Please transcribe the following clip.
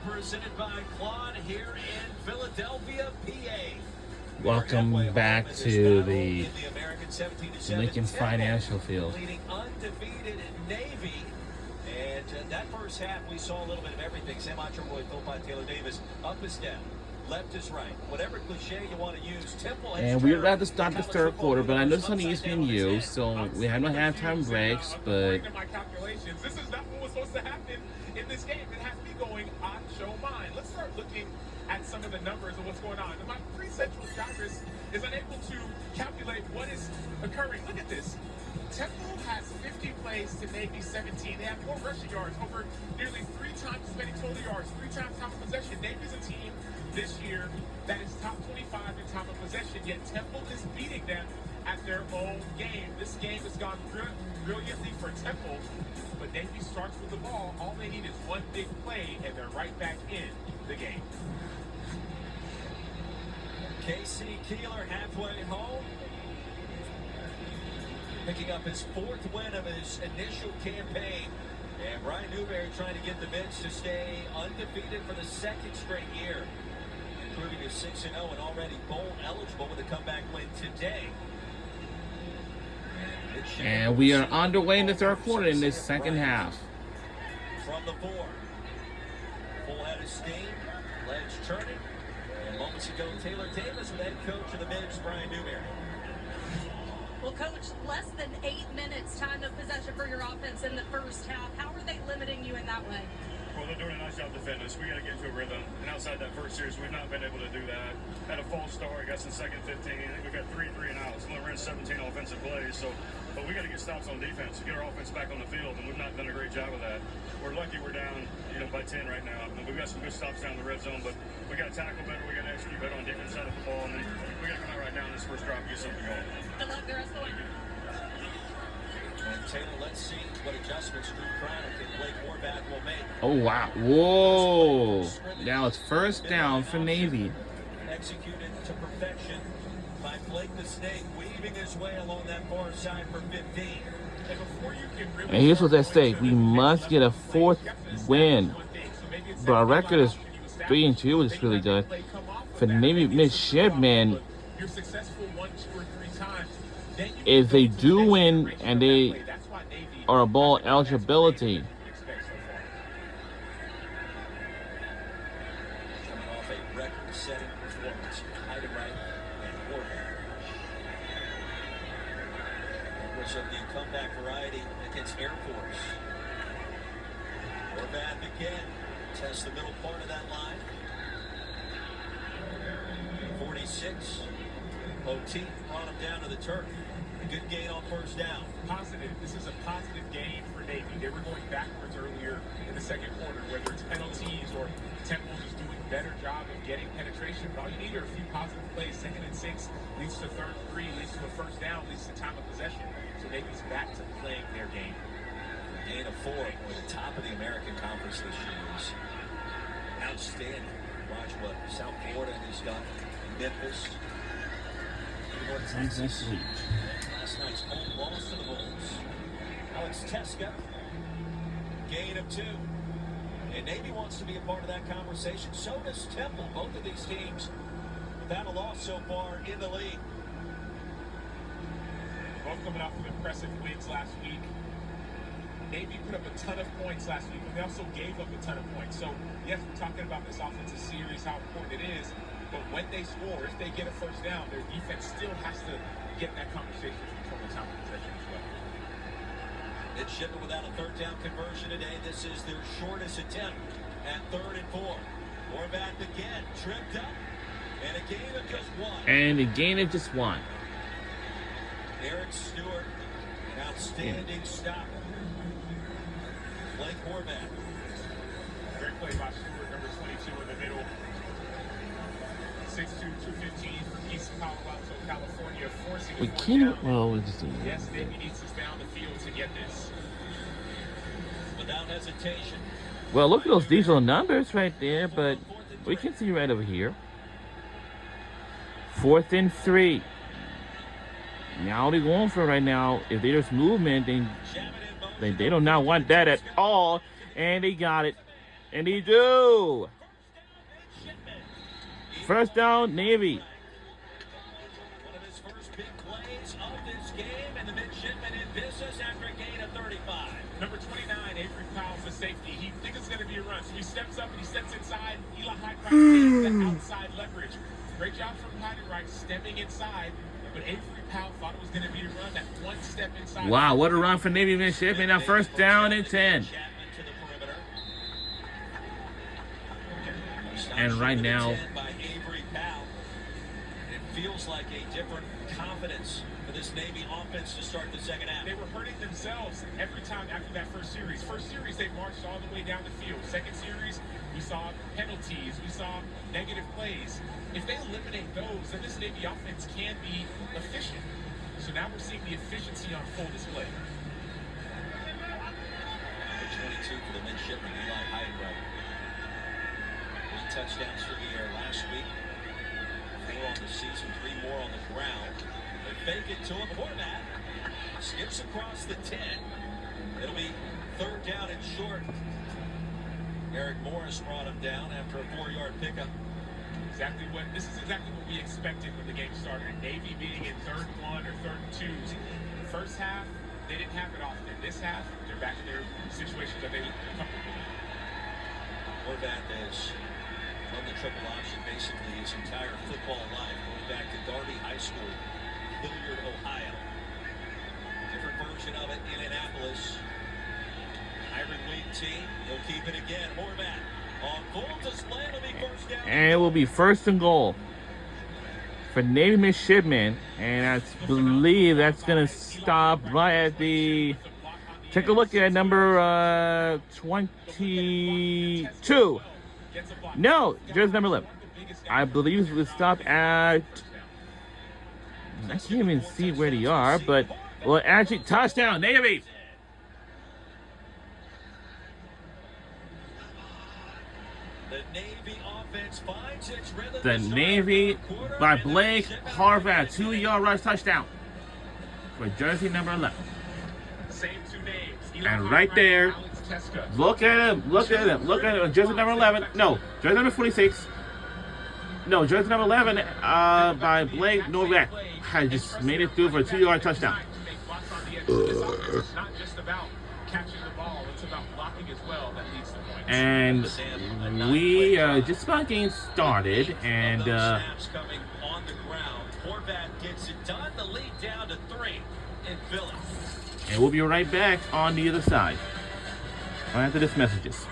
presented by Claude here in Philadelphia, PA. Welcome back to the Lincoln Financial Field. Leading undefeated Navy. And that first half, we saw a little bit of everything. Sam Roy, Philpott, Taylor Davis, up is down, left is right. Whatever cliche you want to use, Temple has. And we're about to start the third quarter, but I know it's on ESPNU, so we have no halftime breaks. But my calculations, this is not what was supposed to happen in this game. It has me going on show mine. Let's start looking at some of the numbers of what's going on. And my pre-central calculus is unable to calculate what is occurring. Look at this. Temple has 50 plays to Navy 17. They have more rushing yards, over nearly 3 times as many total yards, 3 times time of possession. Navy's a team this year that is top 25 in time of possession, yet Temple is beating them at their own game. This game has gone brilliantly for Temple, but Navy starts with the ball. All they need is one big play, and they're right back in the game. Casey Keeler halfway home, picking up his 4th win of his initial campaign. And Brian Newberry trying to get the Mids to stay undefeated for the 2nd straight year, improving to 6-0 and already bowl eligible with a comeback win today. and we are underway in the third quarter in this second half. From the 4, full head of steam, legs turning. And moments ago, Taylor Davis with head coach of the Mids, Brian Newberry. Well, Coach, less than 8 minutes time of possession for your offense in the first half. How are they limiting you in that way? Well, they're doing a nice job defending us. We got to get into a rhythm. And outside that first series, we've not been able to do that. Had a false start. Got some second 15. I think we've got 3 and outs. We only ran 17 offensive plays. But we got to get stops on defense to get our offense back on the field. And we've not done a great job of that. We're lucky we're down, by 10 right now. And we've got some good stops down the red zone. But we got to tackle better. We got to execute better on defense side of the ball. And then we got to come out right now in this first drive and get something going. Good luck the rest of the way. And Taylor, let's see what adjustments Drew Craddock and Blake Horvath will make. Oh, wow. Whoa. Now it's first down for Navy. Executed to perfection by Blake the Snake, weaving his way along that far side for 15. And before you can really And here's what's at stake. We must get a 4th win. But our record is 3-2, which is really good. For Navy midshipmen, you're successful 1, 2, or 3 times. if they do win and they are a bowl eligibility, Coming off a record-setting performance, Heidenreich and Horvath. Members of the comeback variety against Air Force. Horvath again tests the middle part of that line. 46. OT brought him down to the turf. A good gain on first down. Positive. This is a positive gain for Navy. They were going backwards earlier in the second quarter, whether it's penalties or Temple just doing a better job of getting penetration. But all you need are a few positive plays. 2nd and 6 leads to 3rd and 3, leads to a first down, leads to time of possession. So Navy's back to playing their game. Gain of 4. Boy, the top of the American Conference this year is outstanding. Watch what South Florida has done. Memphis. Last night's home loss to the Bulls. Alex Teska, gain of 2. And Navy wants to be a part of that conversation. So does Temple. Both of these teams without a loss so far in the league. Both coming off of impressive wins last week. Navy put up a ton of points last week, but they also gave up a ton of points. So, yes, we're talking about this offensive series, how important it is. But when they score, if they get a first down, their defense still has to get in that conversation for total time of possession as well. Midshipmen without a 3rd down conversion today. This is their shortest attempt at 3rd and 4. Horvath again, tripped up, and a gain of just 1. and a gain of just 1. Eric Stewart, an outstanding stop. Blake Horvath. Great play by Stewart, number 22 in the middle. 6'2", 215 from East Palo Alto, California, forcing We a 4th can't. down. Well, we just do Yes, Navy needs to stay on the field to get this. Without hesitation. Well, look at those diesel numbers right there, but we can see right over here. 4th and 3. Now they're going for right now. If there's movement, then they do not want that at all. And they got it. And he do. Midshipman. First down, Navy. One of his first big plays of this game, and the midshipman in business after a gain of 35. Number 29, Avery Powell's the safety. He thinks it's going to be a run, so he steps up and he steps inside. Eli Heidenreich takes the outside leverage. Great job from Heidenreich stemming inside, but Avery Powell thought it was going to be a run. That one step inside. Wow, what a run for Navy midshipman. Now first down and 10. Chapman to the perimeter. And right now- By Avery Powell. And it feels like a different confidence for this Navy offense to start the second half. They were hurting themselves every time after that first series. First series, they marched all the way down the field. Second series, we saw penalties. We saw negative plays. If they eliminate those, then this Navy offense can be efficient. So now we're seeing the efficiency on full display. Number 22 for the midshipman, Eli Heidenreich. 3 touchdowns for the air last week. 4 on the season, 3 more on the ground. They fake it to him. Horvat skips across the 10. It'll be third down and short. Eric Morris brought him down after a 4-yard pickup. This is exactly what we expected when the game started. Navy being in 3rd and 1 or 3rd and 2s. First half, they didn't have it often. This half, they're back in their situations that they comfortable in. Horvat has run the triple option basically his entire football life, going back to Darby High School, Hilliard, Ohio. Different version of it in Annapolis. Hybrid league team, he'll keep it again. Horvat on full display, it'll be first down. And it will be first and goal for Navy midshipman. And I believe that's going to stop right at the... Take a look at number 22. No, jersey number 11. I believe it will stop at... I can't even see where they are, but... Well, actually, touchdown, Navy! The Navy offense finds its rhythm. The Navy by Blake Horvat, 2-yard rush touchdown for jersey number 11. Same 2 names. Eli And right Heidenreich, there, Alex Teska. look at him, look at him, look at him. Jersey number 11, no, jersey number 46. No, jersey number 11 by Blake Novak has just made it through for a 2-yard touchdown. This offense is not just about catching the ball, it's about blocking as well that leads to points. And we just about getting started, and Snaps coming on the ground. Horvat gets it done. The lead down to 3 in Philly. we'll be right back on the other side. Right after this messages.